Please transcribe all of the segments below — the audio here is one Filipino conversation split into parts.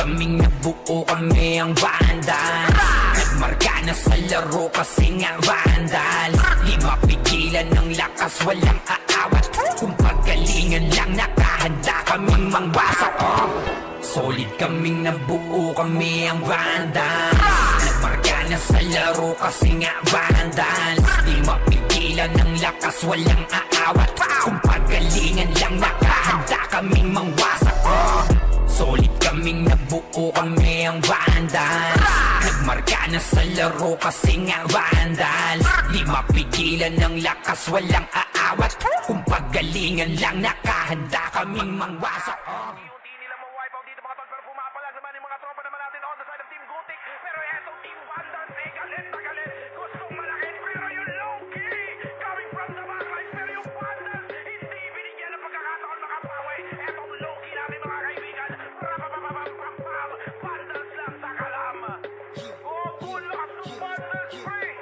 kaming nabuo, kami ang Vandals. Nagmarka na sa laro kasi nga Vandals. Di mapigilan ng lakas, walang aawat. Kung pagalingan lang, nakahanda kaming mangwasak. Solid kaming nabuo, kami ang Vandals. Nagmarka na sa laro kasi nga Vandals. Di mapigilan ng lakas, walang aawat. Kung pagalingan lang, nakahanda kaming mangwasak. Solid kaming nabuo, kami ang Vandals. Nagmarka na sa laro kasi nga Vandals. Di mapigilan ng lakas, walang aawat. Kung pagalingan lang, nakahanda kaming mangwasak. Unti nila ma-wipe out dito mga tol, pero pumapalag naman yung mga tropa naman natin on the side of Team Gutik. Pero etong Team Vandals ay galit na galit. Gustong malaki pero yung low-key coming from the backline. Pero yung Vandals hindi binigyan ng pagkakataon makapawi. Etong low-key natin mga kaibigan. Rapapapapapapam, Vandals lang sa kalam. Oh, bulas ng Vandals free.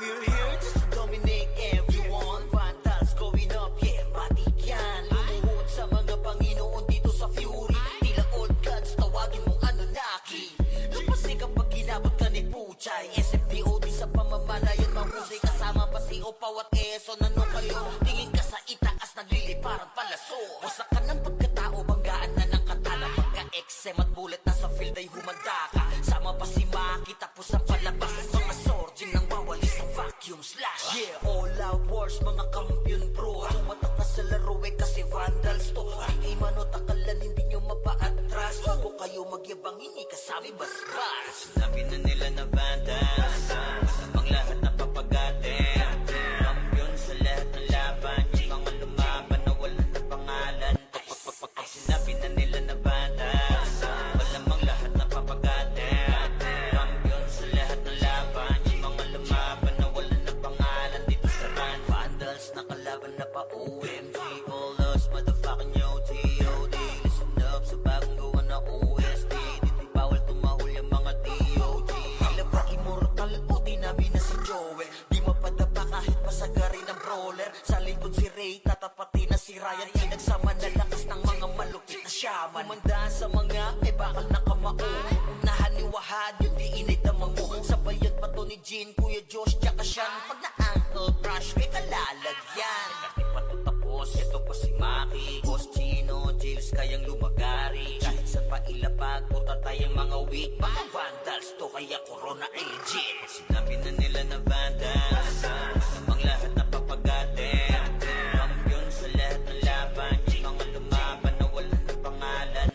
We're here just to dominate everyone. Vandals going up, yeah, matik yan. Lumuhod sa mga Panginoon dito sa Fury. Tila old gods, tawagin mong Anunnaki. Lupasay kapag ginabot ka ni Puchay. SFDOD sa pamamalayan, mahusay kasama pa si Opaw at Eso. Nano kayo, tingin ka sa itaas, nagliliparang palaso. Wasak ka ng pagkatao, banggaan na ng katana. Pagka-XM at bullet na sa field ay humanda ka. Sama pa si Maki, tapos ang palabas. Mga sorging nang wawalis ng vacuum slash. Yeah, all out wars, mga kampiyon bro. Tumatak na sa laro eh kasi Vandals to. Di manot akalan, hindi nyo mapa-atras. Bago kayo magyabang, hindi kasami bas-bas. Sinabi na nila na Vandals, ang lahat na papagatin. Kampiyon sa lahat ng laban, yung mga lumaban na wala na pangalan. Sinabi na nila na Vandals, malamang lahat na papagatin. Kampiyon sa lahat ng laban, yung mga lumaban na wala na pangalan dito sa run. Vandals nakalaban na pa OMG, all us motherfucking yo T.O.D. Listen up sa bagong gawa na OST. Dito bawal tumahol yung mga D.O.G. Tila ba immortal o di namin na si Joel? Di mapadapa kahit pasagarin ng brawler. Sa likod si Ray, tatapatin na si Ryan. Pinagsama na lakas ng mga malupit na shaman. Umandaan sa mga may bakal na kamao. Unahan ni Wahad, yun di inidamang mo. Sabayan pa to ni Jean, Kuya Josh, tsaka Sean. Pag na-ankle crush, may kalalagyan. Kahit pa to tapos, ito pa si Maki, Boss Chino, Jails kayang lumagari. Kahit saan pa ilapag, puta tayong mga weak. Mga Vandals to, kaya Corona ay legit. Sinabi na nila na Vandals, ang lahat na papagatin. Kampiyon sa lahat ng laban, yung mga lumaban na wala na pangalan.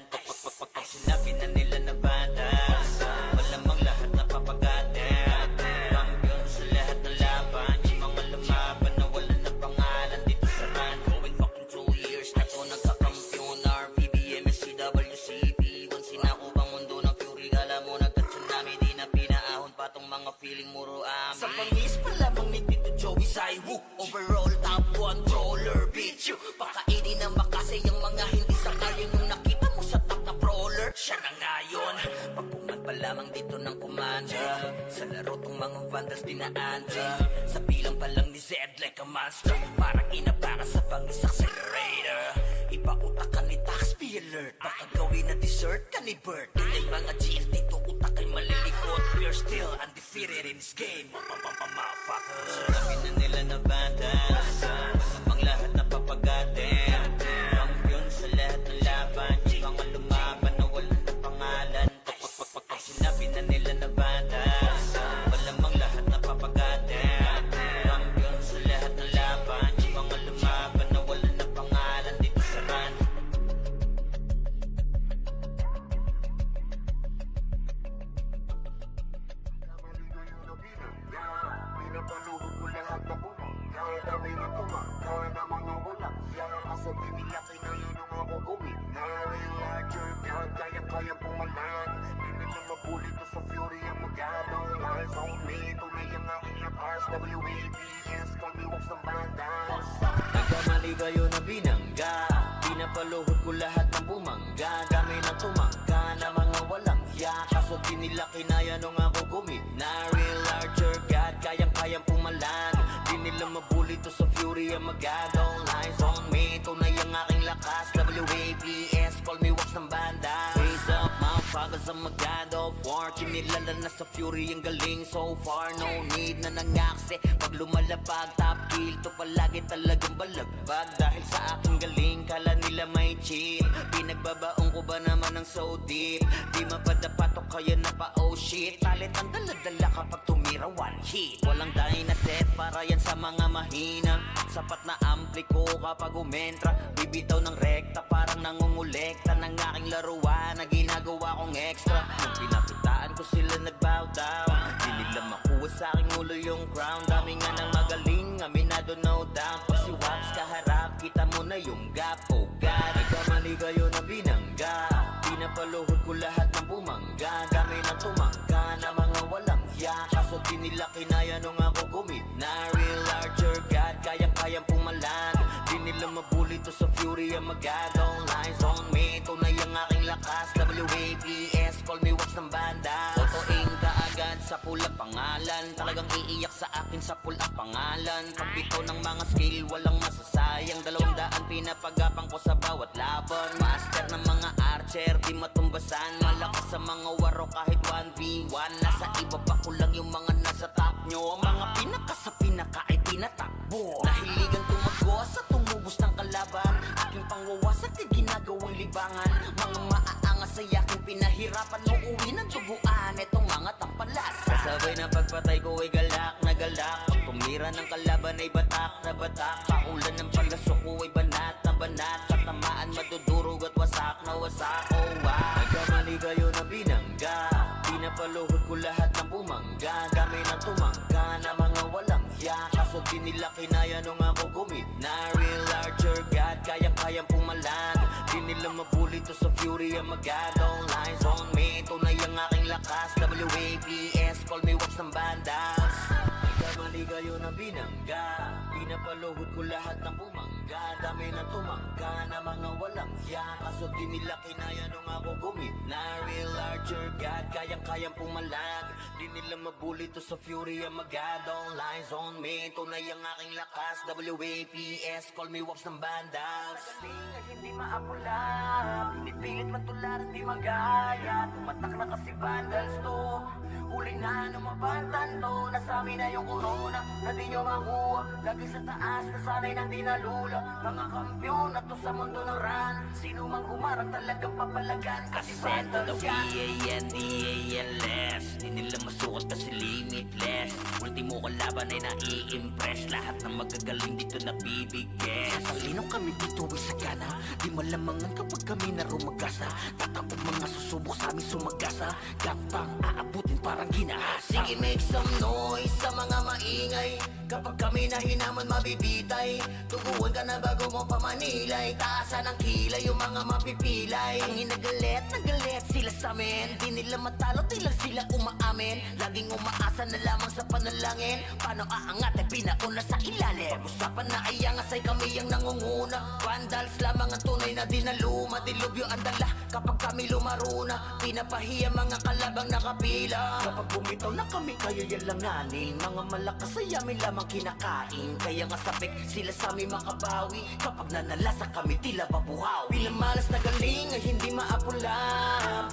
Sinabi na nila na Vandals, malamang lahat na papagatin. Kampiyon sa lahat ng laban, yung mga lumaban na wala na pangalan dito sa run. Going fucking 2 years na to nagkakampiyon. RPBM, SCWCP, once sinako bang mundo ng Fury. Kala mo nagka-tsunami, di na pinaahon pa tong mga feeling muro amin. Sa pangis pa lamang ni Tito Joey Saiwu, overall top 1 brawler, bitch you. Pakainin ng makasay ang mga hindi sangayon. Nung nakita mo sa top na brawler, siya na ngayon. Pagpungan pa lamang dito ng komanda, sa laro tong mga Vandals dinaanda. Sa bilang pa lang ni Zed like a monster, parang inabaka sa pangis accelerator. Ipautak ka ni Tax, be alert. Baka gawin na dessert ka ni Bert. Hindi mga GL dito, utak ay malilikot. We're still undefeated in this game, motherfuckers. Sinabi na nila na Vandals, ang lahat na papagatin. Kampiyon sa lahat ng laban, yung mga lumaban na wala na pangalan. Sinabi na nila na Vandals, malamang lahat na papagatin. Kampiyon sa lahat ng laban, yung mga lumaban na wala na pangalan dito sa run. Pinapaluhod ko lahat na bumang. Kaya kami na tumang, kaya na mga walang. Kaya kasi binilaki na yun ang ako gawin. Nare-larger, kaya pumalan. Hindi nila mabuli to sa Fury ang magalaw. Eyes on me, tunay ang aking lakas. WABS, kami walks ng Vandals. Nagkamali kayo na binangga, pinapaluhod ko lahat ng bumangga. Kami na tumangga na mga walang hiya. Kaso di nila kinaya nung ako gumina. Real larger God, kayang pumalan. Di nila mabuli to sa Fury ang magagaw. Eyes on me, tunay ang aking lakas. WABS, call me wax ng banda. Raise up pa cause I'm a god of war. Kinilala na sa fury ang galing so far. No need na nangakse pag lumalapag. Top kill to palagi talagang balagbag. Dahil sa aking galing kala nila may cheat. Pinagbabaong ko ba naman ng so deep. Di mapadapatok kaya na pa oh shit. Talit ang daladala kapag tumira one hit. Walang dahil na set para yan sa mga mahina. Sapat na ampli ko kapag umentra. Bibitaw ng rekta parang nangungulekta ng aking laruan na ginagawa kong extra. Nung pinapitaan ko sila nagbow down. Di nila makuha sa aking ulo yung crown. Dami nga ng magaling, aminado no doubt. Pag si Waps kaharap, kita mo na yung gap. Oh God, nagkamali kayo na binangga. Pinapaluhod ko lahat ng bumangga. Dami ng tumangga na mga walang hiya. Kaso di nila kinaya nung ako gumit na. Real larger God, kayang-kayang pumalan. Di nila mabuli to sa fury ang magadong lines on me. Tunay ang aking lakas, WAPS, call me watch ng banda. Totoing kaagad sa pula pangalan. Talagang iiyak sa akin sa pula pangalan. Pagpito ng mga skill, walang masasayang. 200 pinapagapang ko sa bawat laban. Master ng mga archer, di matumbasan. Malakas sa mga waro kahit 1v1. Nasa iba pa ko lang yung mga nasa top nyo. Ang mga pinaka sa pinaka ay tinatakbo. Nahiligan tumago sa tumubos ng kalaban. Aking pangwawasak ay ginagawang libangan. Mga maaangas ay aking pinahirapan. Uuwi ng tubuan etong mga tampalas. Kasabay ng pagpatay ko ay galak na galak. Pag tumira ng kalaban ay batak na batak. Paulan ng palasok ko ay banat na banat. Katamaan madudurog at wasak na wasak. Oh wow, nagkamali kayo na binangga. Pinapaluhod ko lahat ng bumangga. Dami ng tumangga na mga walang hiya. Kaso di nila kinaya nung ako gumit na. Real larger God, kayang-kayang pumalan. Di nila mabuli to sa fury ang magadong lines on me. Tunay ang aking lakas, WAPS, call me watch ng bandas. Nagkamali kayo na binangga. Pinapaluhod ko lahat ng bumangga. Dami ng tumangga na mga walang hiya. Kaso di nila kinaya nung ako gumit na. Real larger God, kayang-kayang pumalag. Di nila mabuli to sa fury ang magadong lines on me. Tunay ang aking lakas, WAPS, call me watch ng bandas. Magaling ay hindi maapula. Pinipilit matularan di magaya. Tumatak na kasi vandals to. Huli na numabantan to. Nasami na yung corona na di nyo makuha. Lagi sa taas na sanay nang di nalula. Mga kampiyon na to sa mundo ng run. Sino mang humarang talagang papalagan. Kasi vandals yan. D-A-N-D-A-N-less. Di nila masukat kasi limitless. Ultimo kalaban ay nai-impress. Lahat ng magagaling dito nabibigyan. Sa talinong kami dito ay sagana. Di malamangan kapag kami na rumagasa. Tatapog mga susubok sa amin sumagasa. Gapang aabutin parang ginahasa. Sige make some noise sa mga maingay. Kapag kami na hinaman mabibitay. Tuguan ka na bago mo pamanilay. Taasan ang kilay yung mga mapipilay. Ang inagalit, nagalit sila sa amin. Di nila matalo, di lang sila umaamin. Laging umaasa na lamang sa panalangin. Paano aangat ay pinauna sa ilalim. Pag-usapan na ay angas ay kami ang nangunguna. Vandals lamang ang tunay na dinaluma. Dilubyo ang dala kapag kami lumaruna. Pinapahiya mga kalabang nakapila. Kapag bumitaw na kami kayo yan langanin. Mga malakas ay amin lamang kinakain. Kaya nga sabik sila sa amin makabawi. Kapag nanalasa kami tila babuhaw. Pinamalas na galing ay hindi maapula.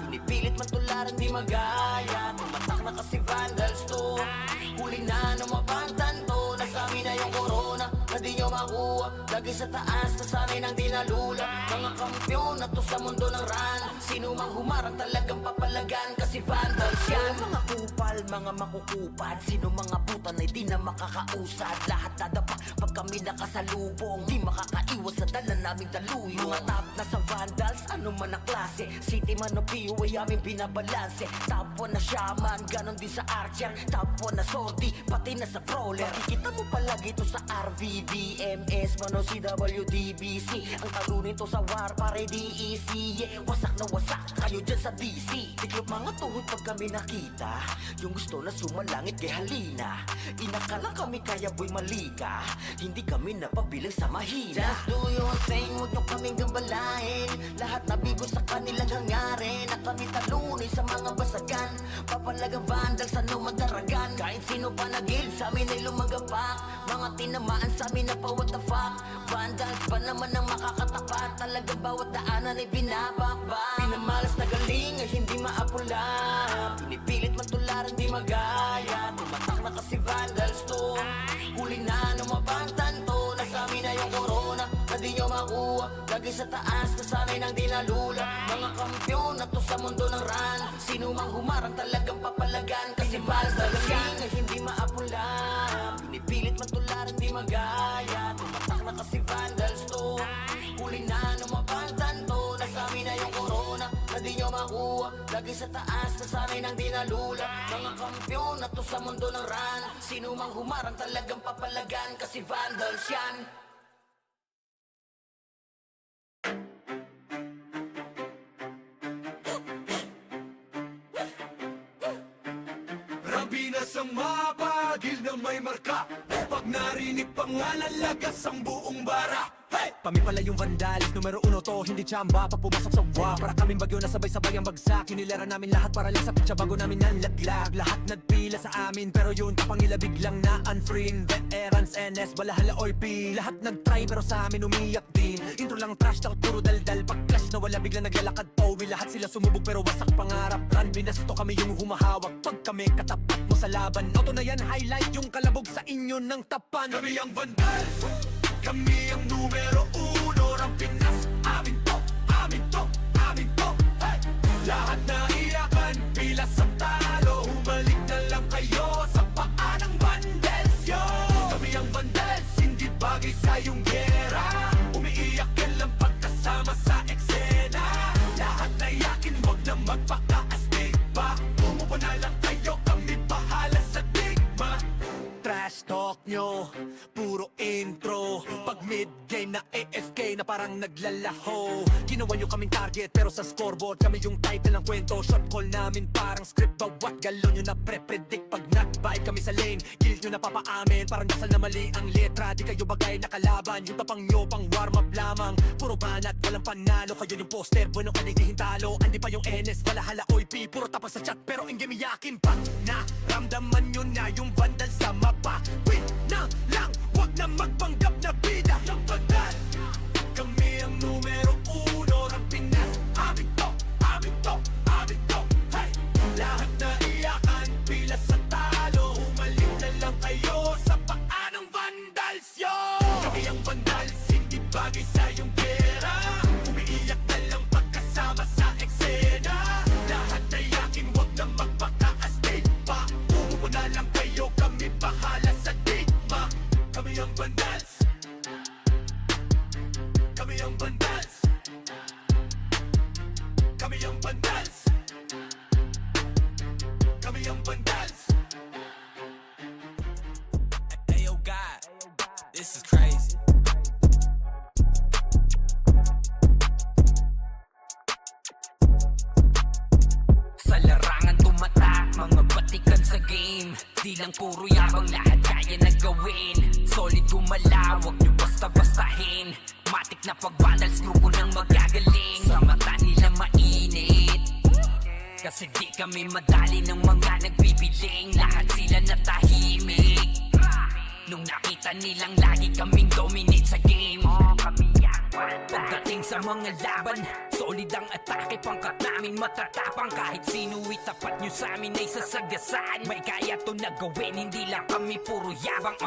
Pinipilit matularan di magaya. Tumatak na kasi vandals to. Huli na numabantan to. Nasami na yung corona na di nyo makuha. Lagi sa taas na sanay nang di nalula. Mga kampiyon na to sa mundo ng run. Sino mang humarang talagang papalagan. Kasi vandals yan. Mga kupal, mga makukupad. Sino mga butan ay di na makakausad. Lahat nadapa pag kami nakasalubong. Di makakaiwas sa dala naming daluyo. Mga top na sa vandals, ano man ang klase. City man o PO ay aming binabalanse. Top 1 na shaman, ganon din sa archer. Top 1 na sortie, pati na sa brawler. Makikita mo palagi to sa RVDMS, man o CWDBC. Ang talunin to sa war, pare DEC. Yeah, wasak na wasak kayo dyan sa DC. Tiklop mga tuhod pag kami nakita. Yung gusto na sumalangit kay halina. Inakala kami kaya boy malika. Hindi kami napabilang sa mahina. Just do your thing, huwag nyo kaming gambalain. Lahat nabigo sa kanilang hangarin. Na kami talunin sa mga basagan. Papalagang vandals, ano madaragan. Kahit sino pa nagil, sa amin ay lumagapak. Mga tinamaan sa amin na pa what the fuck. Vandals pa naman ang makakatapat. Talagang bawat daanan ay binabakbak. Pinamalas na galing ay hindi magaya. Tumatak na kasi vandals to. Huli na numabantan to. Nasa amin na yung corona, na di nyo makuha. Lagi sa taas, na amin ang dinalula. Mga kampyon na to sa mundo ng run. Sino mang humarang talagang papalagan. Kasi vandals yan ay hindi maapula. Pinipilit man tularan di magaya. Tumatak na kasi vandals to. Huli na numabantan to. Nasa amin na yung corona, na di nyo makuha. Lagi sa taas, na amin ang dinalula. Mga kampyon na to sa mundo ng run. Sino mang humarang talagang papalagan. Kasi vandals yan. Rabinas ang mapagil na may marka. Pag narinig pangalan, lagas ang buong bara. Hey! Kami pala yung vandalis, numero uno to, hindi tsamba. Pag pumasok sa wa, para kaming bagyo na sabay-sabay ang bagsak. Hinilera namin lahat para lang sa pitsa bago namin nanlaglag. Lahat nagpila sa amin, pero yun kapangila biglang na unfriend. Veterans, NS, balahala or P. Lahat nagtry pero sa amin umiyak din. Intro lang trash, takot puro daldal. Pag clash na wala biglang naglalakad pauwi. Lahat sila sumubog pero wasak pangarap. Run, binasto kami yung humahawak. Pag kami katapat mo sa laban, auto na yan, highlight yung kalabog sa inyo ng tapan. Kami ang vandals, kami ang numero uno ng Pinas. Amin to, amin to, amin to. Hey! Lahat na iyakan, pila sa talo. Humalik na lang kayo sa paa ng vandals, yo. Kami ang vandals, hindi bagay sa iyong gera. Umiiyak ka lang pagkasama sa eksena. Lahat na yakin, wag na magpaka-astig pa. Umupo na lang kayo, kami bahala sa digma. Trash talk nyo, puro intro. Pag mid-game na AFK na parang naglalaho. Ginawa nyo kaming target pero sa scoreboard kami yung title ng kwento. Shot call namin parang script, bawat galaw nyo na pre-predict. Pag nag-bike kami sa lane, kill nyo na papaamin. Parang dasal na mali ang letra, di kayo bagay na kalaban. Yung tapang nyo pang warm up lamang. Puro banat, walang panalo. Kayo yung poster, bueno ka nagdihin talo. Andi pa yung NS, balahala OIP. Puro tapas sa chat pero in game yakin pa. Naramdaman nyo na yung vandal sa mapa. Win na lang, wag na magpanggap na bida. Yung vandal, kami ang numero uno ng Pinas. Amin to, amin to, amin to. Hey! Lahat na iyakan, pila sa talo. Humalik na lang kayo sa paa ng vandals, yo. Kami ang vandals, hindi bagay sa iyong pera. Umiiyak na lang pagkasama sa eksena. Lahat na yakin, wag na magpaka-astig pa. Umupo na lang kayo, kami bahala sa digma. Kami ang vandals, kami ang vandals, kami ang vandals, kami ang vandals. Hey yo God, this is crazy. Sa larangan tumatak, mga batikan sa game. Di lang puro yabang, lahat kaya na gawin. Solid gumalaw, wag nyo basta-bastahin. Matik na pag-vandals, grupo ng magagaling. Sa mata nila mainit, kasi di kami madali ng mga nagbibiling. Lahat sila natahimik nung nakita nilang lagi kaming dominate sa game. Pagdating sa mga laban, solid ang atake. Pangkat namin matatapang, kahit sino itapat nyo sa amin ay sasagasaan. May kaya to na gawin, hindi lang kami puro yabang.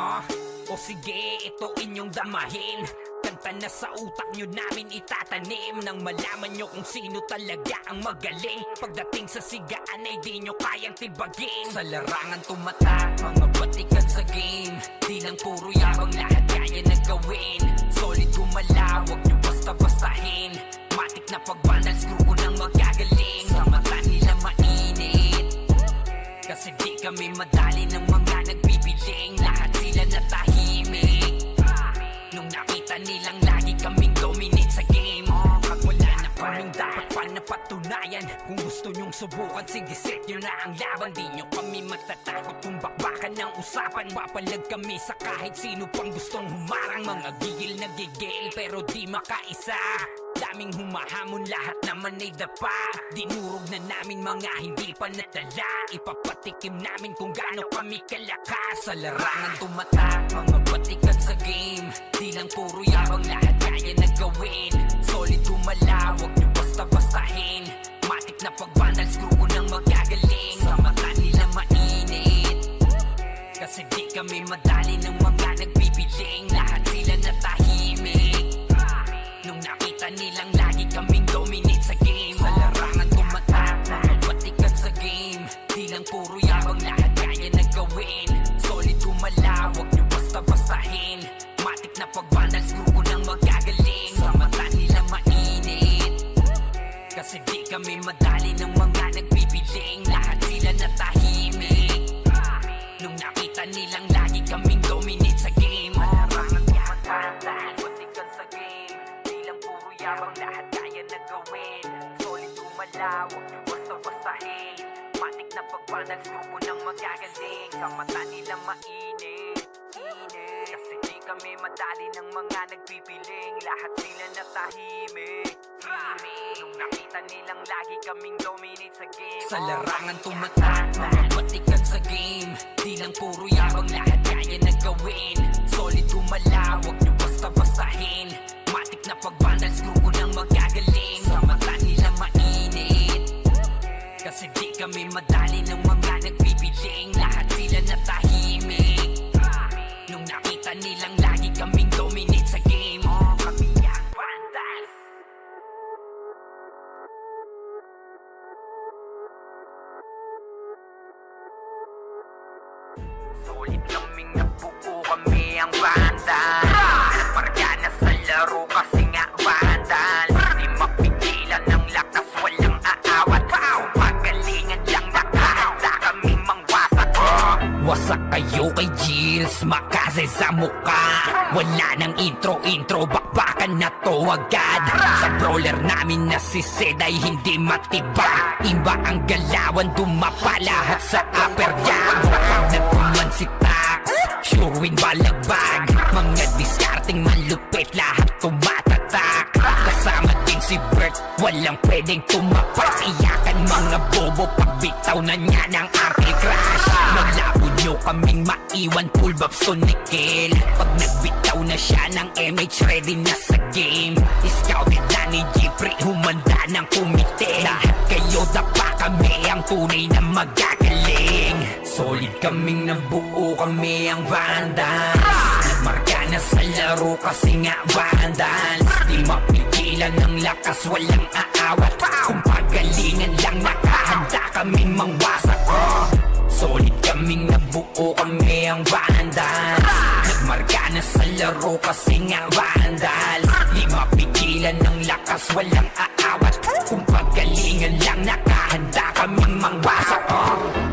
O sige, ito inyong damahin. Kanta na sa utak nyo namin itatanim. Nang malaman nyo kung sino talaga ang magaling. Pagdating sa sigaan ay di nyo kayang tibagin. Sa larangan tumatak, mga batikan sa game. Di lang puro yabang, lahat kaya na gawin. Solid gumalaw, wag nyo basta-bastahin. Matik na pag-vandals, grupo ng magagaling. Sa mata nila mainit, kasi di kami madali ng mga nagbibiling. Lahat sila natahimik nung nakita nilang lagi kaming dominate sa game. Wala na kaming dapat pa napatunayan. Kung gusto nyong subukan, sige set nyo na ang laban. Di nyo kami matatakot kung bakbakan ng usapan. Papalag kami sa kahit sino pang gustong humarang. Mga gigil na gigil pero di makaisa. Daming humahamon, lahat naman ay dapa. Dinurog na namin mga hindi pa natala. Ipapatikim namin kung gaano kami kalakas. Sa larangan tumatak, mga batikan sa game. Di lang puro yabang, lahat kaya na gawin. Solid gumalaw, wag nyo basta-bastahin. Matik na pag-vandals, grupo ng magagaling. Sa mata nila mainit, kami madali ng mga nagbibiling, lahat sila natahimik. Nung nakita nilang lagi kaming dominate sa game, sa larangan tumatak, mga batikan sa game. Di lang puro yabang, lahat kaya na gawin. Solid gumalaw, wag nyo basta-bastahin. Matik na pag-vandals, grupo ng magagaling. Sa mata nila mainit, kasi di kami madali ng mga nagbibiling, lahat sila natahimik. Nung nakita nilang lagi kaming dominate sa game, larangan tumatak, batikan sa game. Di lang puro yabang, lahat kaya na gawin. Solid gumalaw, wag nyo basta-bastahin. Matik na pag-vandals, grupo ng magagaling. Sa mata nila mainit, kasi di kami madali ng mga nagpipiling, lahat sila natahimik. Nung nakita nilang lagi kaming dominate sa game, sa larangan tumatak, mga batikan sa game. Di lang puro yabang, lahat kaya na gawin. Solid gumalaw, wag nyo basta-bastahin. Matik na pag-vandals, grupo ng magagaling. Sa mata nila mainit, kasi di kami madali ng mga nagpipiling, lahat sila natahimik. Nung nakita nilang lagi kaming dominate sa game, kami ang vandals. Solid kaming nabuo, kami ang vandals. Parga na sa laro kasi nga vandals. Di mapigilan ng lakas, walang aawat. Pagalingan lang, nakahanda kaming mangwasak. Wasak kayo kay Gilles, makase sa muka. Wala nang intro, bakbakan na to agad. Sa brawler namin na si Zed ay hindi matiba. Iba ang galawan, dumapa lahat sa upper jab. Pag nagpuman si Tax, sure win balagbag. Mga diskarting malupit, lahat tumatatak. Kasama din si Bert, walang pwedeng tumapak. Iyakan mga bobo, pagbitaw na niya ng ankle crash. Malabo nyo kaming maiwan, full babs to Nickel. Pag nagbitaw na siya ng MH, ready na sa game. Scouted na ni Jeffrey, humanda ng kumite. Lahat kayo dapa, kami ang tunay na magagaling. Solid kaming nabuo, kami ang vandals. Nagmarka na sa laro kasi nga vandals. Di mapigilan ng lakas, walang aawat. Kung pagalingan lang, nakahanda kaming mangwasak. Solid kaming nabuo, kami ang vandals. Nagmarka na sa laro kasi nga vandals. Di mapigilan ng lakas, walang aawat. Kung pagalingan lang, nakahanda kaming mangwasak.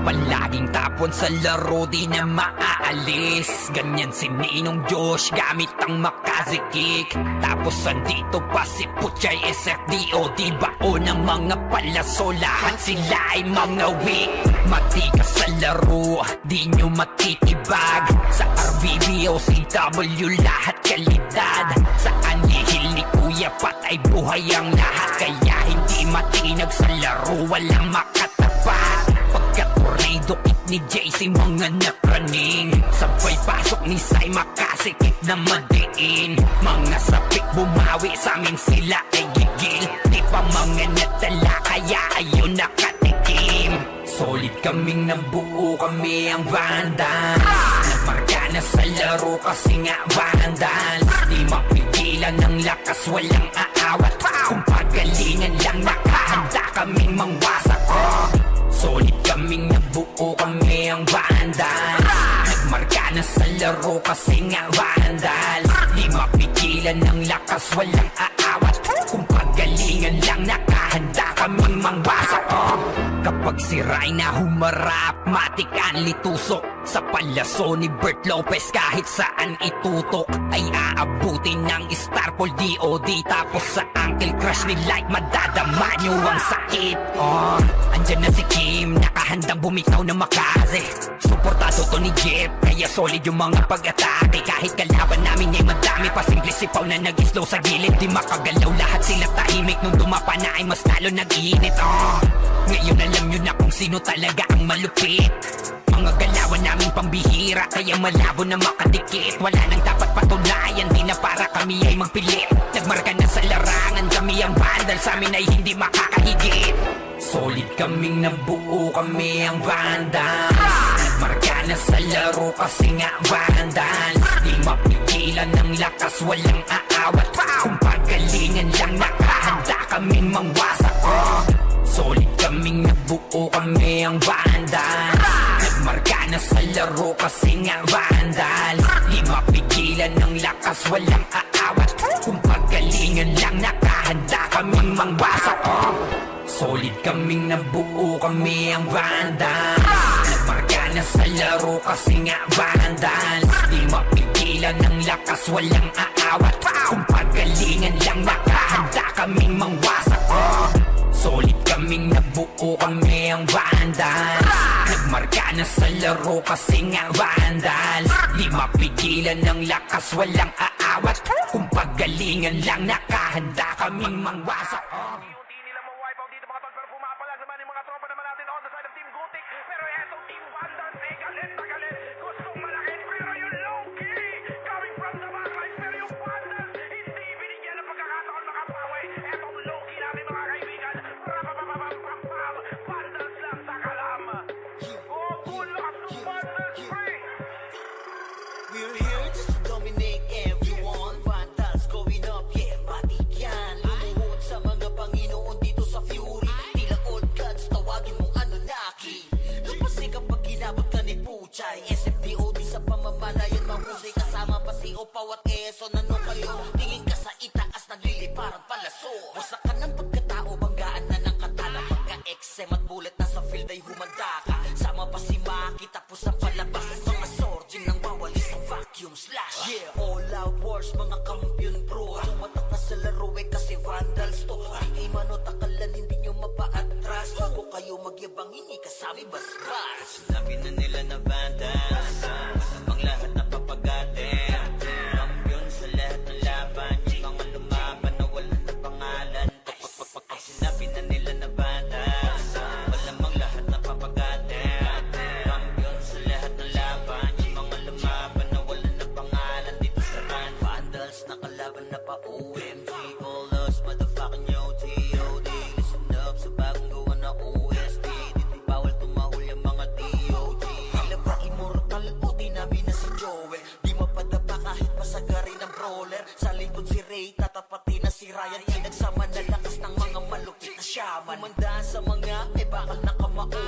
Palaging tapon sa laro, di na maaalis. Ganyan si Ninong Josh, gamit ang Makaze kick. Tapos andito pa si Puchay SFDO, di bao ng mga palaso. Lahat sila ay mga weak. Matikas sa laro, di nyo matitibag. Sa RBB o CW, lahat kalidad. Sa anihil ni Kuya Pat ay buhay ang lahat. Kaya hindi matinag sa laro, walang makatapat. Pagka-tornado kick ni JC, mga napraning. Sabay pasok ni Sai, makasikip na madiin. Mga sapik bumawi, sa amin sila ay gigil. Di pa mga natala, kaya ayun nakatikim. Solid kaming nabuo, kami ang vandals. Nagmarka na sa laro kasi nga vandals. Di mapigilan ng lakas, walang aawat. Kung pagalingan lang, nakahanda kaming mangwasak. Solid kaming nabuo, kami ang vandals. Nagmarka na sa laro kasi nga vandals. Di mapigilan ng lakas, walang aawat. Kung pagalingan lang, nakahanda kaming mangwasak. Kapag si Rayna humarap, matik ang litusok. Sa palaso ni Bert Lopez, kahit saan itutok ay aabutin ng Starpol DOD. Tapos sa ankle crush ni Light, madadama nyo ang sakit. Andyan na si Kim, nakahandang bumitaw na Makaze. Suportado to ni Jeff, kaya solid yung mga pag-atake. Kahit kalaban namin ay madami pa, simple sipaw na nag-slow sa gilid. Di makagalaw, lahat sila tahimik. Nung dumapa na ay mas lalo nag-iinit. Ngayon alam nyo na kung sino talaga ang malupit. Mga galawan namin pambihira, kaya malabo na makadikit. Wala nang dapat patunayan, di na para kami ay magpilit. Nagmarka na sa larangan, kami ang vandal, sa amin ay hindi makakahigit. Solid kaming nabuo, kami ang vandals. Nagmarka na sa laro kasi nga vandals. Di mapigilan ng lakas, walang aawat. Kung pagalingan lang, nakahanda kaming mangwasak. Solid kaming nabuo, kami ang vandals. Nagmarka na sa laro kasi nga vandals. Di mapigilan ng lakas, walang aawat. Kung pagalingan lang, nakahanda kaming mangwasak. Solid kaming nabuo, kami ang vandals. Nagmarka na sa laro kasi nga vandals. Di mapigilan ng lakas, walang aawat. Kung pagalingan lang, nakahanda kaming mangwasak. Solid kaming nabuo, kami ang vandals. Nagmarka na sa laro kasi nga vandals. Di mapigilan ng lakas, walang aawat. Kung pagalingan lang, nakahanda kaming mangwasak. Unti nila ma-wipe out dito mga tol, pero pumapalag naman yung mga tropa naman natin on the side of Team Gutik. Pero etong Team Vandals ay galit na galit. Gustong malakit, pero yung low-key coming from the backline. Pero yung Vandals hindi binigyan ng pagkakataon makapawi. Etong low-key natin mga kaibigan. Rapapapapapapam, Vandals lang sa kalam. Kukulas ng Vandals free. We're here just to dominate everyone. Vandals going up, yeah, matik yan. Lumuhod sa mga Panginoon dito sa Fury. Tila old gods, tawagin mong Anunnaki. Lupasi kapag ginabot ka ni Puchay. SFDOD sa pamamalayan, mahusay kasama pa si Opaw at Eso. Nano kayo, tingin ka sa itaas, nagliliparang palaso. Wasak ka ng pagkatao, banggaan na ng katana. Pagka-XM at bullet na sa field ay humanda ka. Sama pa si Maki, tapos ang palabas. Mga sorging nang wawalis ng vacuum slash. Yeah, all out wars, mga kampiyon bro. Tumatak na sa laro eh kasi Vandals to. Di mano takalan, hindi nyo mapa-atras. Bago kayo magyabang, hindi kasami basbas. Sinabi na nila na Vandals, ang lahat na papagatin. Kampiyon sa lahat ng laban, yung mga lumaban na wala na pangalan. Sinabi na nila na Vandals, malamang lahat na papagatin. Kampiyon sa lahat ng laban, yung mga lumaban na wala na pangalan dito sa run. Vandals nakalaban na pa OMG, all us motherfucking yo T.O.D. Listen up sa bagong gawa na OST. Dito bawal tumahol yung mga D.O.G. Tila ba immortal o dinabi na si Joel? Di mapadapa kahit pasagarin ng brawler. Sa likod si Ray, tatapatin na si Ryan. Pinagsama na lakas ng mga malupit na shaman. Umandaan sa mga may bakal na kamao.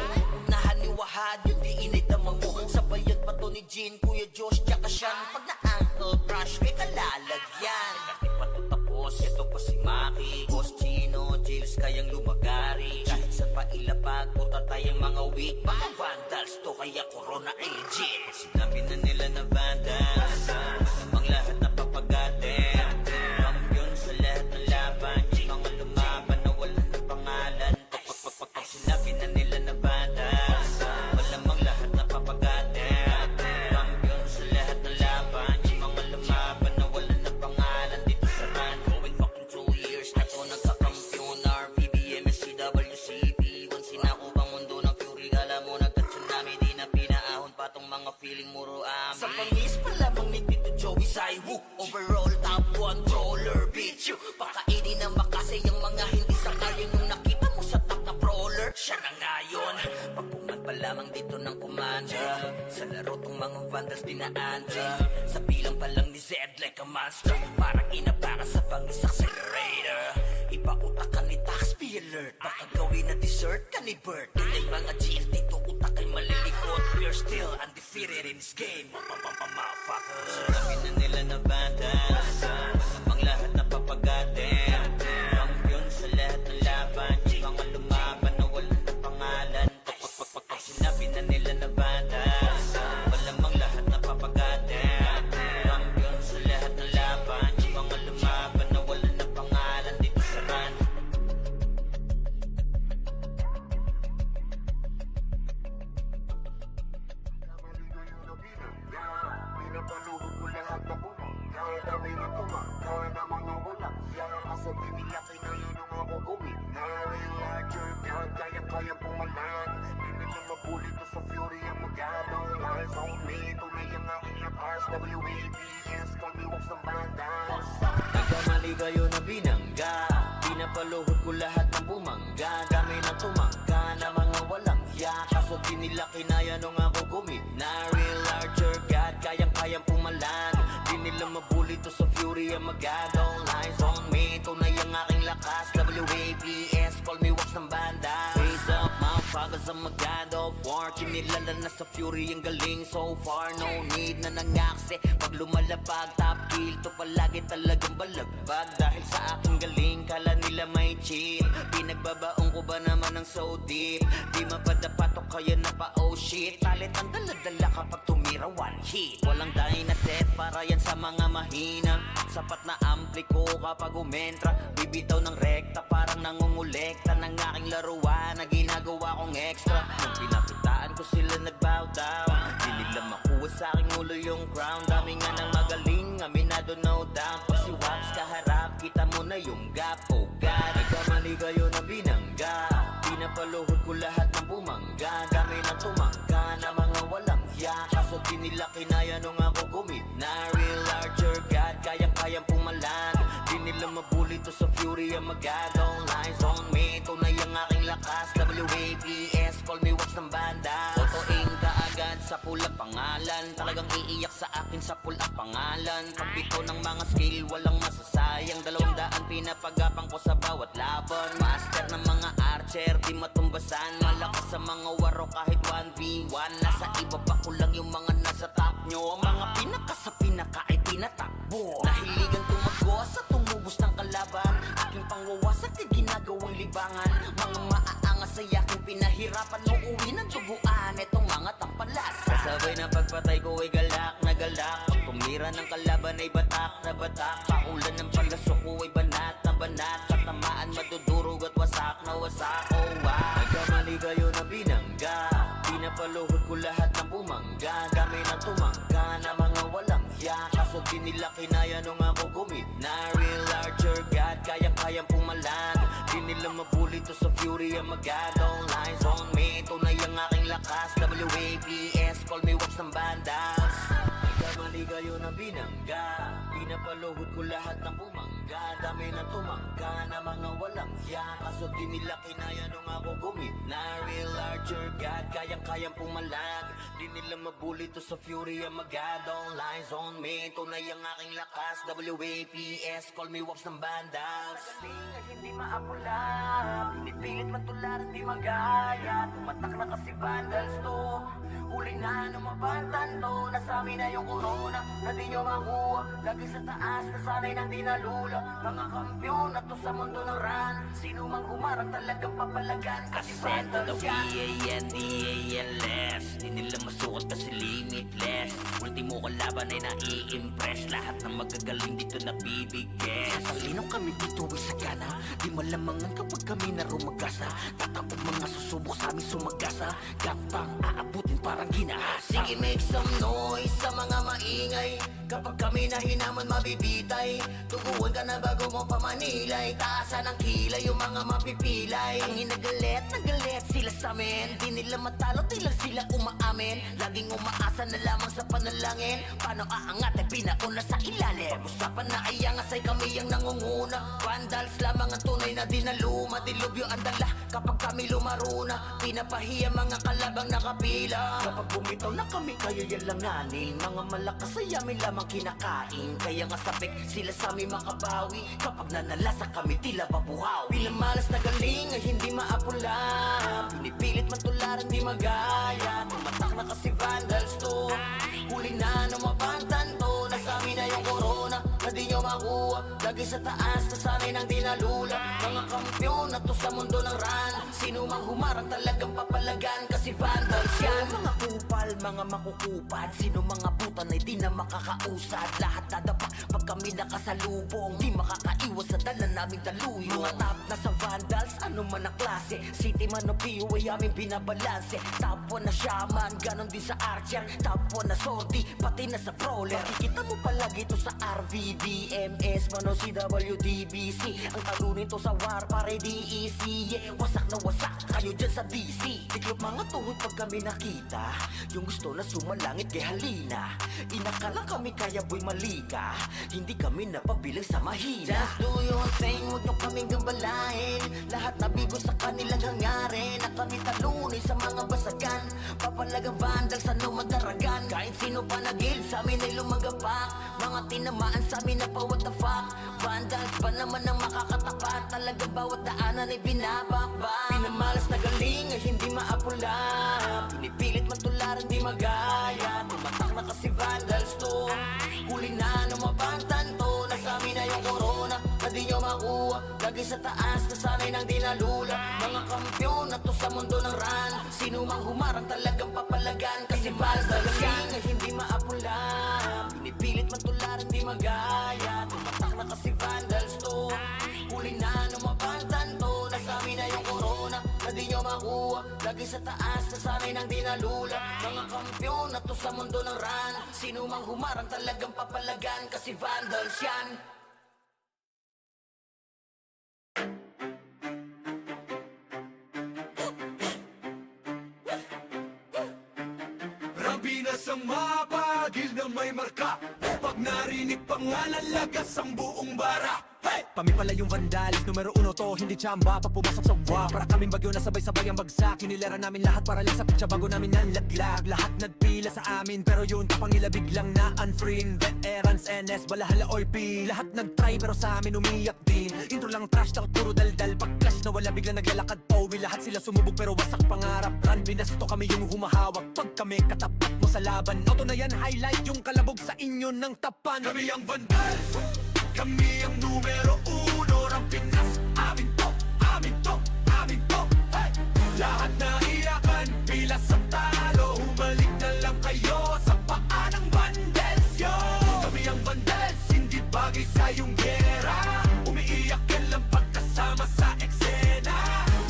Unahan ni Wahad, yun di inidamang mo. Sabayan pa to ni Jin, Kuya Josh, tsaka Sean. Pag na-ankle crush, may kalalagyan. Kahit pa to tapos, ito pa si Maki, Boss Chino, Jails kayang lumagari. Kahit saan pa ilapag, puta tayong mga weak. Mga Vandals to, kaya Corona ay legit. Sinabi na nila na Vandals, ang lahat na papagatin. Kampiyon sa lahat ng laban, yung mga lumaban na wala na pangalan. Sinabi na nila na Vandals, malamang lahat na papagatin. Kampiyon sa lahat ng laban, yung mga lumaban na wala na pangalan dito sa run. Going fucking 2 years na to nagkakampiyon. RPBM, SCWCP, once sinako bang mundo ng Fury. Kala mo nagka-tsunami, di na pinaahon pa tong mga feeling muro amin. Sa pangis pa lamang ni Tito Joey Saiwu, overall top 1 brawler, bitch you. Pakainin ng makasay yung mga hindi sangayon. Nung nakita mo sa top na brawler, siya na ngayon. Pagpungan pa lamang dito ng commander, sa laro tong mga Vandals dinaanda. Sa bilang pa lang ni Zed like a monster, parang inabaka sa pangis accelerator. Ipautak ka ni Tax, be alert. Baka gawin na dessert ka ni Bert. Hindi mga GL dito, utak ay malilikot. We're still undefeated in this game, motherfuckers. Sinabi na nila na Vandals, ang lahat na papagatin. Kampiyon sa lahat ng laban, yung mga lumaban na wala na pangalan. Sinabi na nila na Vandals, malamang lahat na papagatin. Kampiyon sa lahat ng laban, yung mga lumaban na wala na pangalan dito sa run. Pinapaluhod ko lahat na bumang. Kaya kami na tumang, kaya na mga walang. Kaya kasi binilaki na yun ang ako gawin. Nare-larger, kaya pumalan. Hindi nila mabuli to sa Fury ang magalaw. Eyes on me, tunay ang aking lakas. WABS, kaliwaks ng bandas. Nagkamali kayo na binangga. Pinapaluhod ko lahat ng bumangga. Kami na tumangga na mga walang hiya. Kaso di nila kinaya nung ako gumit. mabuli to sa fury ang magado. Lines on me, tunay ang aking lakas. WAPS, call me wax ng banda. Raise up, motherfuckers ang magado. War, kinilala na sa fury ang galing. So far, no need na nangaksi. Pag lumalapag, top kill to palagi talagang balagbag. Dahil sa aking galing, kala nila may cheat. Pinagbabaong ko ba naman ng so deep? Di mapadapat o kaya na pa oh shit. Talit ang daladala kapag tumira one hit. Walang dahi na set para yan sa mga mahina. Sapat na ampli ko kapag umentra. Bibitaw ng rekta parang nangungulekta ng aking laruan na ginagawa kong extra. Nung pinapitaan ko sila nagbow down. Di nila makuha sa aking ulo yung crown. Dami nga ng magaling, aminado no doubt. Pag si Waps kaharap, kita mo na yung gap. Oh God, nagkamali kayo na binangga. Pinapaluhod ko lahat ng bumangga. Dami na tumangga na mga walang hiya. Kaso di nila kinaya nung ako gumit na. Real larger God, kayang-kayang pumalan. Di nila mabuli to sa fury ang magado. Lines on me, tunay ang aking lakas. WAPS, call me wax ng banda. Totoing kaagad sa pula pangalan. Talagang iiyak sa akin sa pula pangalan. Pagpito ng mga skill, walang masasayang. 200 pinapagapang ko sa bawat laban. Master ng mga archer, di matumbasan. Malakas sa mga waro kahit 1v1. Nasa iba pa ko lang yung mga nasa top nyo. Ang mga pinaka sa pinaka ay tinatakbo. Nahiligan tumago sa tumubos ng kalaban. Aking pangwawasak ay ginagawang libangan. Mga maaangas ay aking pinahirapan. Uuwi ng tubuan etong mga tampalas. Kasabay na pagpatay ko ay galak na galak. Pag tumira ng kalaban ay batak na batak. Paulan ng palasok ko ay banat na banat. Katamaan madudurog at wasak na wasak. Oh wow, nagkamali kayo na binangga. Pinapaluhod ko lahat ng bumangga. Dami na tumangga na mga walang hiya. Kaso di nila kinaya nung ako gumit na. Real larger God, kayang-kayang pumalan. Di nila mabuli to sa fury ang magado. Lines on me, tunay ang aking lakas. WAPS, call me wax ng bandas. Nagkamali kayo na binangga. Pinapaluhod ko lahat ng bumangga. Dami na tumangga na mga walang hiya. Kaso di nila kinaya nung ako gumit na. Real larger God, kayang-kayang pumalag. Di nila mabuli to sa fury ang magado. Lines on me, tunay ang aking lakas. WAPS, call me wax ng bandas. Magaling ay hindi maapula. Pinipilit matularan di magaya. Tumatak na kasi vandals to. Huli na numabantan to. Nasami na yung corona na di nyo makuha. Lagi sa taas na sanay nang di nalula. Mga kampiyon na to sa mundo ng run. Sino mang humarang talagang papalagan. Kasi vandals yan. D-A-N-D-A-N-less. Di nila masukat kasi limitless. Ultimo kalaban ay nai-impress. Lahat ng magagaling dito nabibigyan. Sa talinong kami dito ay sagana. Di malamangan kapag kami na rumagasa. Tatapog mga susubok sa amin sumagasa. Gapang aabutin parang ginahasa. Sige make some noise sa mga maingay. Kapag kami na hinaman mabibitay. Tuguan ka na bago mo pamanilay. Taasan ang kilay yung mga mapipilay. Ang inagalit, nagalit sila sa amin. Di nila matalo, di lang sila umaamin. Laging umaasa na lamang sa panalangin. Paano aangat ay pinauna sa ilalim. Pag-usapan na ay angas ay kami ang nangunguna. Vandals lamang ang tunay na dinaluma. Dilubyo ang dala kapag kami lumaruna. Pinapahiya mga kalabang nakapila. Kapag bumitaw na kami kayo yan langanin. Mga malakas ay amin lamang kinakain. Kaya nga sabik sila sa amin makabawi. Kapag nanalasa kami tila babuhaw. Bilang malas na galing ay hindi maapula. Pinipilit matularan di magaya. Tumatak na kasi vandals to. Huli na numabantan to. Nasami na yung corona na di nyo makuha. Lagi sa taas na sanay nang di nalula. Mga kampiyon na to sa mundo ng run. Sino mang humarang talagang papalagan. Kasi vandals yan. Mga kupal, mga makukupad. Sino mga butan ay di na makakausad. Lahat nadapa pag kami nakasalubong. Di makakaiwas sa dala naming daluyo. Mga top na sa vandals, ano man ang klase. City man o PO ay aming binabalanse. Top 1 na shaman, ganon din sa archer. Top 1 na sortie, pati na sa brawler. Makikita mo palagi ito sa RVDMS, man o CWDBC. Ang talo nito sa war, pare DEC. Yeah, wasak na wasak kayo dyan sa DC. Tiklop mga tuhod pag kami nakita. Yung gusto na sumalangit kay halina. Inakala kami kaya boy malika. Hindi kami napabilang sa mahina. Just do your thing, huwag nyo kaming gambalain. Lahat nabigo sa kanilang hangarin. Na kami talunin kami sa mga basagan. Papalagang vandal sa numadaragan. Kahit sino pa nagil sa amin ay lumagapak. Mga tinamaan sa amin na pa what the fuck. Vandals pa naman ang makakatapat. Talaga bawat daanan ay binabakbak. Pinamalas na galing ay hindi maapula. Pinipilit matularan di magaya. Tumatak na kasi vandals to. Huli na numabantan to. Nasa amin na yung corona na di nyo makuha. Lagi sa taas na sanay nang dinalula. Mga kampyon na to sa mundo ng ran. Sino mang humarang talagang papalagan. Kasi vandals yan ay hindi maapula. Pinipilit matularan di magaya. Tumatak na kasi vandals to. Huli na numabantan to. Nasa amin na yung corona na di nyo makuha. Lagi sa taas na sanay nang dinalula. Mga kampyon na to sa mundo ng ran. Sino mang humarang talagang papalagan. Kasi vandals yan. Rambinas ang mapagil na may marka. Pag narinig pangalan, lagas ang buong bara. Hey! Kami pala yung vandalis, numero 1 to, hindi tsamba. Pag pumasok sa wa, para kaming bagyo na sabay-sabay ang bagsak. Hinilera namin lahat para lang sa pitsa bago namin nanlaglag. Lahat nagpila sa amin, pero yun kapangila biglang na unfriend. Veterans, NS, balahala, OP. Lahat nagtry pero sa amin umiyak din. Intro lang trash, takot puro daldal. Pag clash na wala biglang naglalakad Owi. Lahat sila sumubog pero wasak pangarap. Run, binasto kami yung humahawak. Pag kami katapat mo sa laban, auto na yan, highlight yung kalabog sa inyo ng tapan. Kami ang vandals, kami ang numero 1 ng Pinas. Amin to, amin to, amin to. Hey! Lahat na iyakan, pila sa talo. Humalik na lang kayo sa paa ng vandals, yo. Kami ang vandals, hindi bagay sa iyong gera. Umiiyak ka lang pagkasama sa eksena.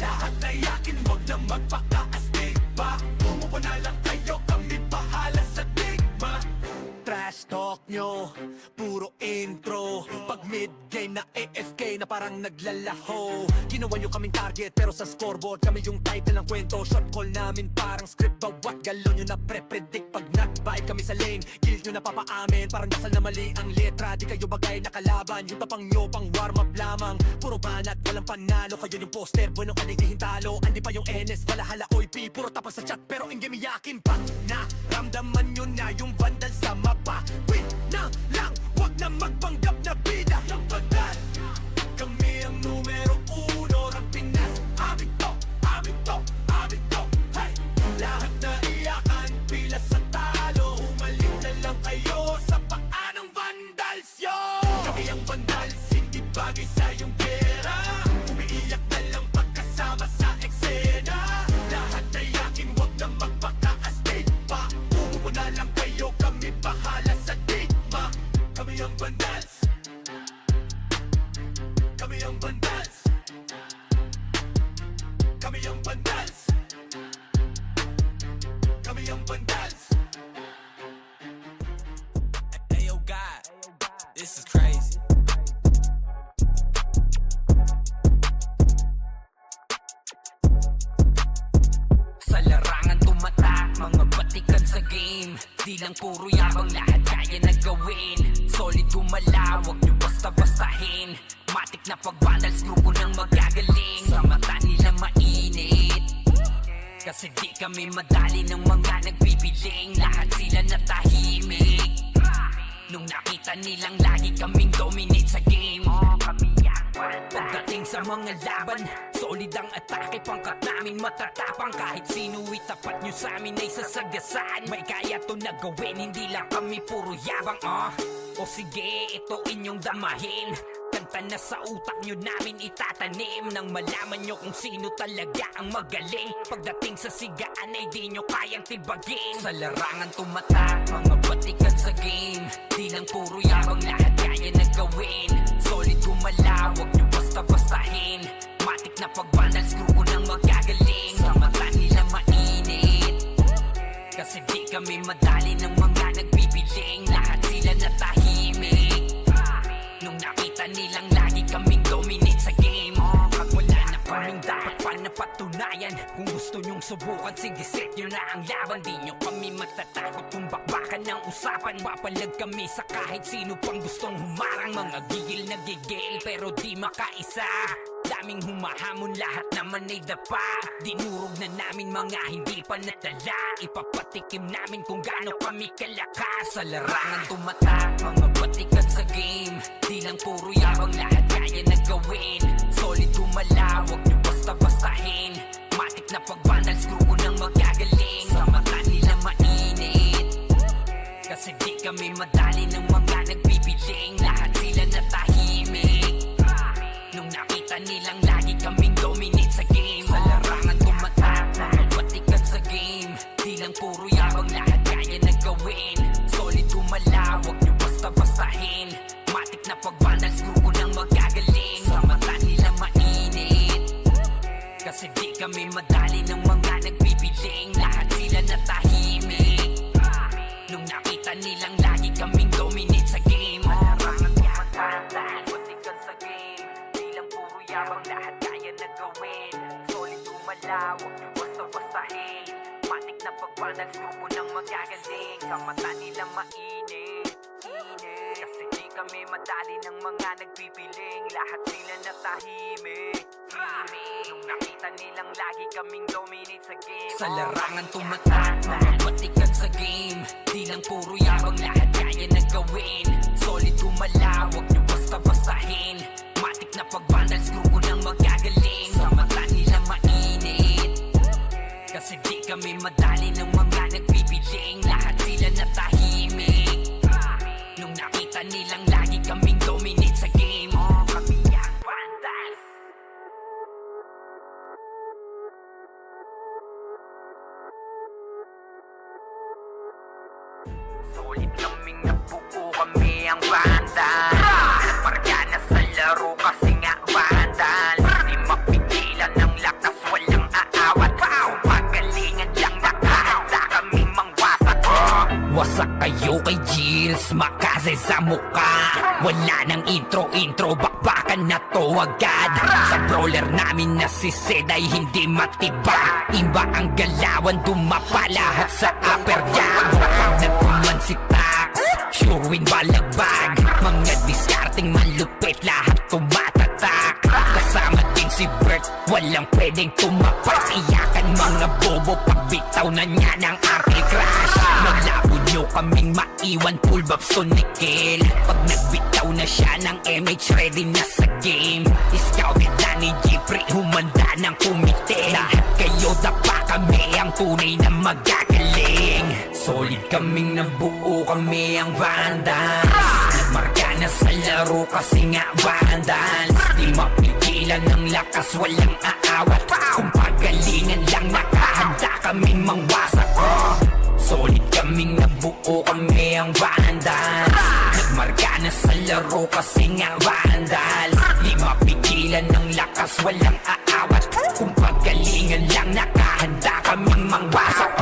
Lahat na yakin, wag na magpaka-astig pa. Umupo na lang kayo, kami bahala sa digma. Trash talk nyo, puro intro. Pag mid-game na AFK na parang naglalaho. Ginawa nyo kaming target pero sa scoreboard kami yung title ng kwento. Shot call namin parang script, bawat galaw nyo na pre-predict. Pag nag-bike kami sa lane, kill nyo na papaamin. Parang dasal na mali ang letra, di kayo bagay na kalaban. Yung tapang nyo pang warm up lamang. Puro banat, walang panalo. Kayo yung poster, bueno ka naging talo. Andi pa yung NS, balahala, OIP. Puro tapang sa chat pero in game iyakin pa. Naramdaman nyo na yung vandal sa mapa. Win na lang, wag na magpanggap na bida. Yung vandal, kami ang numero 1 ng Pinas. Amin to, amin to, amin to. Hey! Lahat na iyakan, pila sa talo. Humalik na lang kayo sa paa ng vandals, yo. Kami ang vandals, hindi bagay sa iyong pera. Umiiyak na lang pagkasama sa eksena. Lahat na yakin, wag na magpaka-astig pa. Umupo na lang kayo, kami bahala sa digma. Kami ang vandals, kami ang vandals, kami ang vandals, kami ang vandals. Hey yo God, this is crazy. Sa larangan tumatak, mga batikan sa game. Di lang puro yabang, lahat kaya na gawin. Solid gumalaw, wag nyo basta-bastahin. Matik na pag-vandals, grupo ng magagaling. Sa mata nila mainit, kasi di kami madali ng mga nagbibiling. Lahat sila natahimik nung nakita nilang lagi kaming dominate sa game. Pagdating sa mga laban, solid ang atake. Pangkat namin matatapang, kahit sino itapat nyo sa amin ay sasagasaan. May kaya to na gawin, hindi lang kami puro yabang. O sige, ito inyong damahin. Kanta na sa utak nyo namin itatanim. Nang malaman nyo kung sino talaga ang magaling. Pagdating sa sigaan ay di nyo kayang tibagin. Sa larangan tumatak, mga batikan sa game. Di lang puro yabang, lahat kaya na gawin. Solid gumalaw, wag nyo basta-bastahin. Matik na pag-vandals, grupo ng magagaling. Sa mata nila mainit, kasi di kami madali ng mga nagbibiling. Lahat sila natahimik nung nakita nilang lagi kaming dominate sa game. Wala na kaming dapat pa napatunayan. Kung gusto nyong subukan, sige set nyo na ang laban. Di nyo kami matatakot kung bakbakan ng usapan. Papalag kami sa kahit sino pang gustong humarang. Mga gigil na gigil pero di makaisa. Daming humahamon, lahat naman ay dapa. Dinurog na namin mga hindi pa natala. Ipapatikim namin kung gaano kami kalakas. Sa larangan tumatak, mga batikan sa game. Di lang puro yabang, lahat kaya na gawin. Solid gumala, wag nyo basta-bastahin. Matik na pag-vandal, screw ko nang magagaling. Sa mata nila mainit, kasi di kami madali ng mga nagbibiling. Lahat sila natahimik nung nakita nilang lagi kaming dominate sa game. Sa larangan tumatak, mga batikan sa game. Di lang puro yabang, lahat kaya na gawin. Solid gumala, wag nyo basta-bastahin. Matik na pag-vandal, screw ko nang magagaling. Sa mata nila mainit, kasi di kami madali ng mga nagbibiling. Lahat sila natahimik nung nakita nilang lagi kaming dominate sa game. Larangan tumatak, batikan sa game. Di lang puro yabang, lahat kaya na gawin. Solid gumala, wag nyo basta-bastahin. Matik na pag-vandal, screw ko nang magagaling. Sa mata nila mainit, kasi di kami madali ng mga nagbibiling. Lahat sila natahimik nung nakita nilang lagi kaming dominate sa game. Sa larangan tumatak, mga batikan sa game. Di lang puro yabang, lahat kaya na gawin. Solid gumala, wag nyo basta-bastahin. Matik na pag-vandal, screw ko nang magagaling. Sa mata nila mainit, kasi di kami madali ng mga nagbibiling. Lahat sila natahimik nung nakita nilang lagi kaming dominate sa game. Kami ang Vandals. Solid kaming nabuo, kami ang Vandals. Parga na sa laro kasi nga Vandals. Di mapigilan ng lakas, walang aawat. Kung pagalingan lang nakahanda kaming mangwasak. Wasak kayo kay Gilles, makase sa muka. Wala nang intro, bakbakan na to agad. Sa brawler namin na si Zed ay hindi matiba. Iba ang galawan, dumapa lahat sa upper jab. Pag nagpuman si Tax, sure win balagbag. Mga discarding malupit, lahat tumatatak. Kasama din si Bert, walang pwedeng tumapak. Iyakan mga bobo, pagbitaw na niya ng anti-crash. Malabo nyo kaming maiwan, full bobs to Nickel. Pag nagbitaw na siya ng MH, ready na sa game. Scouted na ni Jeffrey, humanda ng kumite. Lahat kayo dapa, kami ang tunay na magagaling. Solid kaming nabuo, kami ang Vandals. Nagmarka na sa laro kasi nga Vandals. Di mapigilan ng lakas, walang aawat. Kung pagalingan lang nakahanda kaming mangwasak. Solid kaming nabuo, kami ang Vandals. Nagmarka na sa laro kasi nga Vandals. Di mapigilan ng lakas, walang aawat. Kung pagalingan lang nakahanda kaming mangwasak.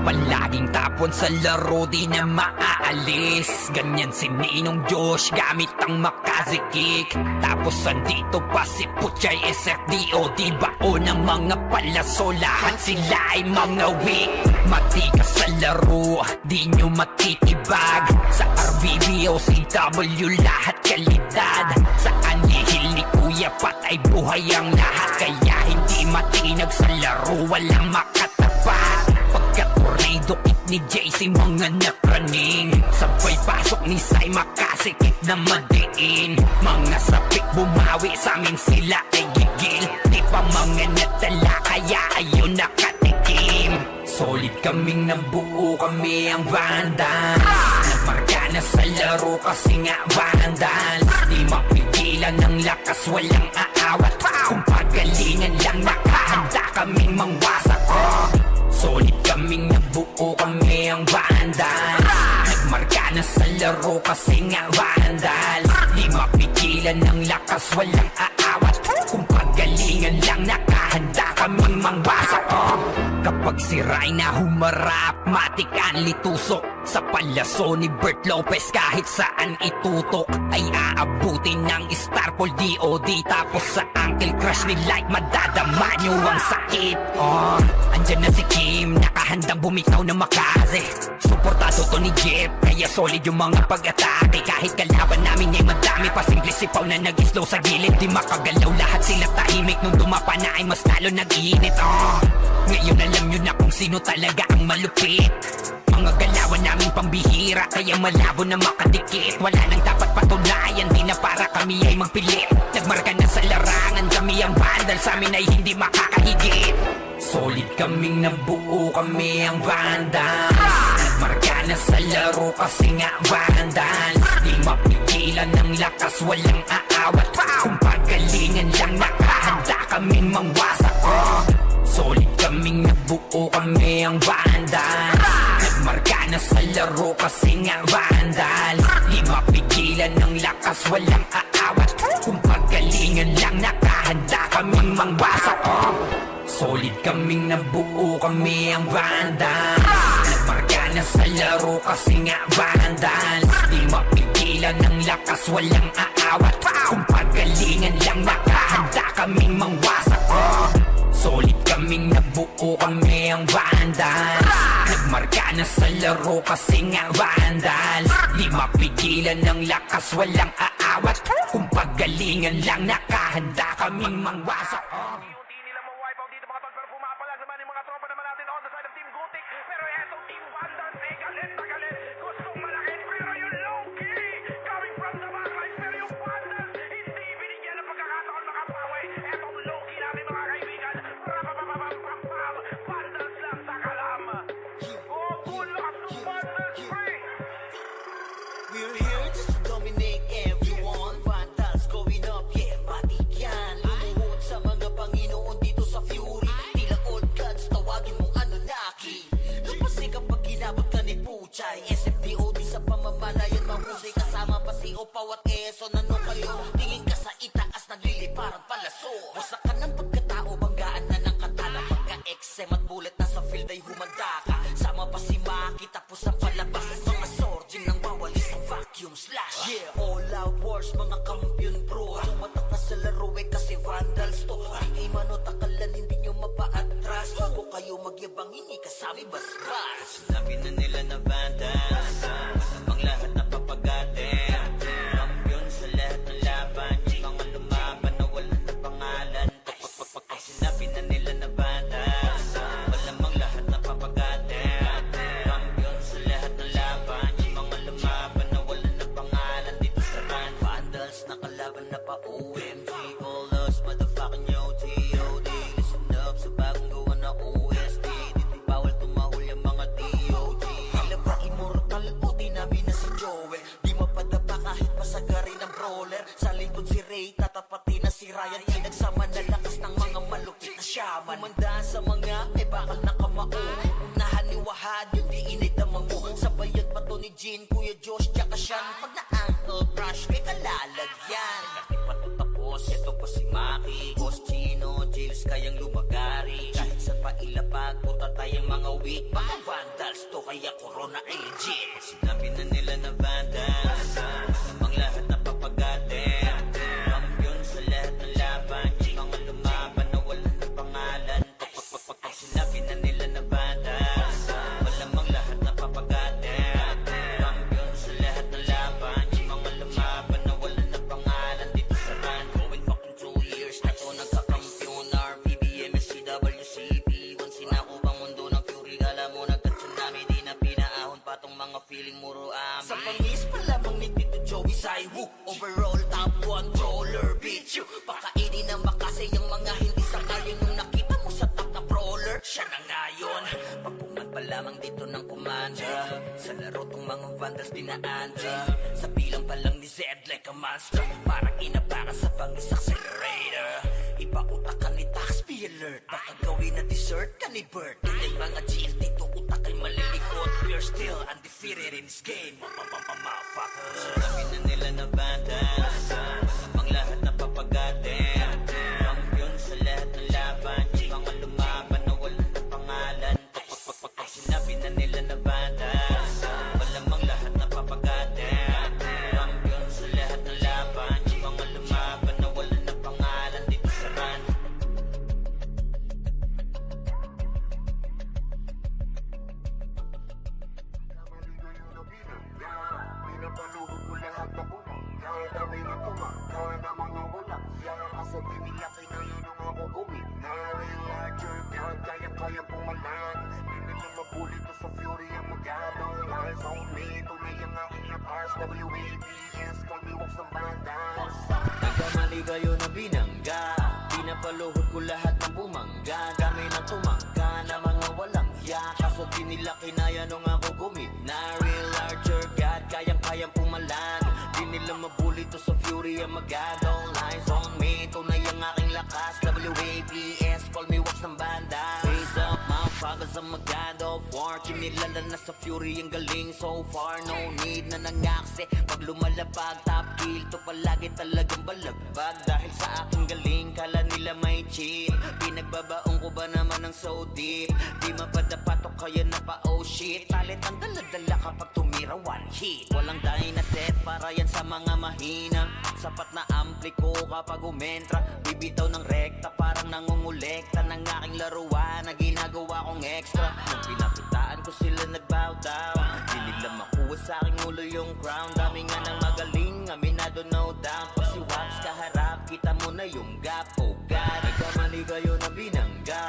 Palaging tapon sa laro, di na maaalis. Ganyan si Ninong Josh, gamit ang Makaze kick. Tapos andito pa si Puchay SFDO. Di bao ng mga palaso, lahat sila ay mga weak. Matikas sa laro, di nyo matitibag. Sa RBB o CW, lahat kalidad. Sa anihil ni Kuya Pat ay buhay ang lahat. Kaya hindi matinag sa laro, walang makatapat. Pagka-tornado kick ni JC, mga napraning. Sabay pasok ni Sai, makasikip na madiin. Mga sapik bumawi, sa amin sila ay gigil. Di pa mga natala, kaya ayun nakatikim. Solid kaming nabuo, kami ang Vandals. Nagmarka na sa laro kasi nga Vandals. Di mapigilan ng lakas, walang aawat. Kung pagalingan lang nakahanda kaming mangwasak. Solid kaming nabuo, kami ang Vandals. Nagmarka na sa laro kasi nga Vandals. Di mapigilan ng lakas, walang aawat. Kung pagalingan lang nakahanda nakahanda kaming mangwasak. Kapag si Rhina humarap, matikan litusok sa palyaso ni Bert Lopez. Kahit saan itutok ay aabutin ng Starpol DOD. Tapos sa Uncle Crush ni Light, madadama nyo ang sakit. Andyan na si Kim, nakahandang bumitaw na makase. Suportado to ni Jeff, kaya solid yung mga pag-atake. Kahit kalaban namin ay madami pa, simple sipaw na nag-slow sa gilid. Di makagalaw, lahat sila tahimik. Nung dumapa na ay mas lalo nag-iinit. Ngayon alam nyo na kung sino talaga ang malupit. Mga galawan namin pambihira, kaya malabo na makadikit. Wala nang dapat patunayan, di na para kami ay magpilit. Nagmarka na sa larangan, kami ang vandal, sa amin ay hindi makakahigit. Solid kaming nabuo, kami ang vandals. Nagmarka na sa laro kasi nga vandals. Di mapigilan ng lakas, walang aawat. Kung pagalingan lang, nakahanda kaming mangwasak. Solid kaming nabuo, kami ang vandals. Nagmarka na sa laro kasi nga vandals. Di mapigilan ng lakas, walang aawat. Kung pagalingan lang, nakahanda kaming mangwasak. Solid kaming nabuo, kami ang vandals. Nagmarka na sa laro kasi nga vandals. Di mapigilan ng lakas, walang aawat. Kung pagalingan lang, nakahanda kaming mangwasak. Solid kaming nabuo, kami ang vandals. Nagmarka na sa laro kasi nga vandals. Di mapigilan ng lakas, walang aawat. Kung pagalingan lang, nakahanda kaming mangwasak. Unti-unti nila ma-wipe out dito mga tol, pero pumapalag naman yung mga tropa naman natin on the side of Team Gutik. Pero etong Team Vandals ay galit na galit. Gustong malakit, pero yung low-key coming from the backline. Pero yung Vandals hindi binigyan ng pagkakataon makapawi. Etong low-key natin mga kaibigan. Rapapapapapapam, Vandals lang sa kalam. Oh, good luck to Vandals free. We're here just to dominate everyone. Vandals going up, yeah, matik yan. Lumuhod sa mga Panginoon dito sa Fury. Tila old gods, tawagin mong Anunnaki. Lupasi kapag ginabot ka ni Puchay. SFDOD sa pamamalayan, mahusay kasama pa si Opaw at Eso. Nano kayo, tingin ka sa itaas, nagliliparang palaso. Wasak ka ng pagkatao, banggaan na ng katana. Pagka-XM at bullet na sa field ay humanda ka. Sama pa si Maki, tapos ang palabas. Mga sorging nang wawalis ng vacuum slash. Yeah, all out wars, mga kampiyon bro. Tumatak na sa laro eh kasi vandals to. Di mano takalan, hindi nyo mapa-atras. Bago kayo magyabang, hindi kasami bas-bas. Sinabi na nila na vandals, ang lahat na papagatin. Kampiyon sa lahat ng laban, yung mga lumaban na wala na pangalan. Sinabi na nila na vandals, malamang lahat na papagatin. Kampiyon sa lahat ng laban, yung mga lumaban na wala na pangalan dito sa run. Vandals nakalaban na pa OMG, all us motherfucking yo G.O.D. Listen up sa bagong gawa na OST. Dito bawal tumahol yung mga D.O.G. Tila ba immortal o di namin na si Joel? Di mapadapa kahit pasagarin ng brawler. Sa likod si Ray, tatapatin na si Ryan. Pinagsama na lakas ng mga malupit na shaman. Umandaan sa mga may bakal na kamao. Unahan ni Wahad, yun di inidamang mo. Sabayan pa to ni Jin, Kuya Josh, tsaka Sean. Pag na-ankle crush, may kalalagyan. Kahit pa to tapos, ito pa si Maki, Boss Chino, Jules kayang lumagari. Kahit saan pa ilapag, puta tayong mga weak. Mga vandals to, kaya corona ay legit. Sinabi na nila na vandals, ang lahat na papagatin. Kampiyon sa lahat ng laban, yung mga lumaban na wala na pangalan. Sinabi na nila na vandals, malamang lahat na papagatin. Kampiyon sa lahat ng laban, yung mga lumaban na wala na pangalan dito sa run. Going fucking 2 years na to nagkakampiyon. RPBM, SCWCP, once sinako bang mundo ng Fury. Kala mo nagka-tsunami, di na pinaahon pa tong mga feeling muro amin. Sa pangis pa lamang ni Tito Joey Saiwu, overall top 1 brawler, bitch you. Pakainin ng makasay yung mga hindi sangayon. Nung nakita mo sa top na brawler, siya na ngayon. Pagpungan pa lamang dito ng commander, sa laro tong mga vandals dinaanda. Sa bilang pa lang ni Zed like a monster, parang inabaka sa pangis accelerator. Ipautak ka ni Tax, be alert. Baka gawin na dessert ka ni Bert. Hindi mga GL dito utak ay malilikot. We're still undefeated in this game, motherfuckers. Sinabi na nila na vandals, ang lahat na papagatin. Kampiyon sa lahat ng laban, kayang pumalag Di nila mabuli to sa fury ang magadong Lies on me, tunay ang aking lakas WABS, call me walks ng bandas Nagkamali kayo na binangga Pinapaluhod ko lahat ng bumangga Kami na tumangga na mga walang hiya Kaso di nila kinaya nung ako gumina Real larger God, kayang-kayang pumalan Di nila mabuli to sa fury ang magadong Lies on me, tunay ang aking lakas WABS, call me walks ng banda Raise up, motherfuckers, I'm a god of war Kinilala na sa fury ang galing so far No need na nangaksi Pag lumalapag, top kill to palagi talagang balagbag Dahil sa aking galing, kala nila may cheat Pinagbabaong ko ba naman ng so deep Di mapadapat o kaya na pa oh shit Talit ang daladala kapag tumira one hit Walang dynaset para yan sa mga mahina Sapat na ampli ko kapag umentra Bibitaw ng rekta parang nangungulekta Ng aking laruan na ginagawa kong extra Nung pinapitaan ko sila nagbow down Di nila makuha sa aking ulo yung crown Dami nga ng magaling, aminado no doubt Pag si Waps kaharap, kita mo na yung gap Oh God, nagkamali kayo na binangga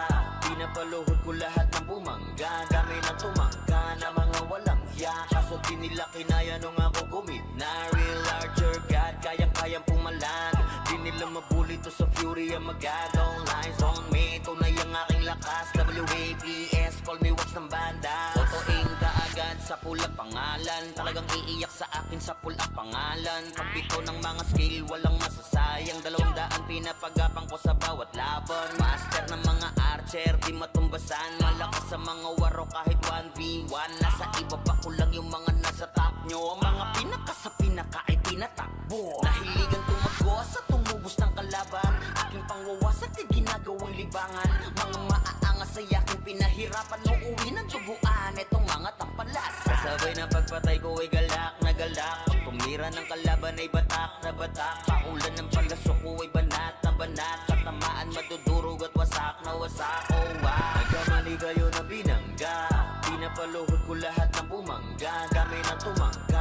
Pinapaluhod ko lahat ng bumangga Kami na tumangga na mga walang hiya Kaso di nila kinaya nung ako gumina Real larger God, kayang-kayang pumalan Di nila mabuli to sa fury ang magadong Lies on me, tunay ang aking lakas WABS, call me watch ng banda Totoing kaagad sa pula pangalan Talagang iiyak sa akin sa pula pangalan Pagbito ng mga skill, walang masasayang 200 pinapagapang ko sa bawat laban Master ng mga archer, di matumbasan Malakas sa mga waro kahit 1v1 Nasa iba pa ko lang yung mga nasa top nyo Ang mga pinaka sa pinaka ay tinatakbo Nahiligan tumago sa tumubos ng kalaban Aking pangwawasak ay ginagawang libangan Mga maaangas ay aking pinahirapan Uuwi ng tubuan itong mga tampalas Kasabay na pagpatay ko ay galak na galak Pag tumira ng kalaban ay batak na batak Paulan ng palaso ko ay banat na banat Katamaan madudurog at wasak na wasak Oh wow, nagkamali kayo na binangga Pinapaluhod ko lahat ng bumangga Kami na tumangga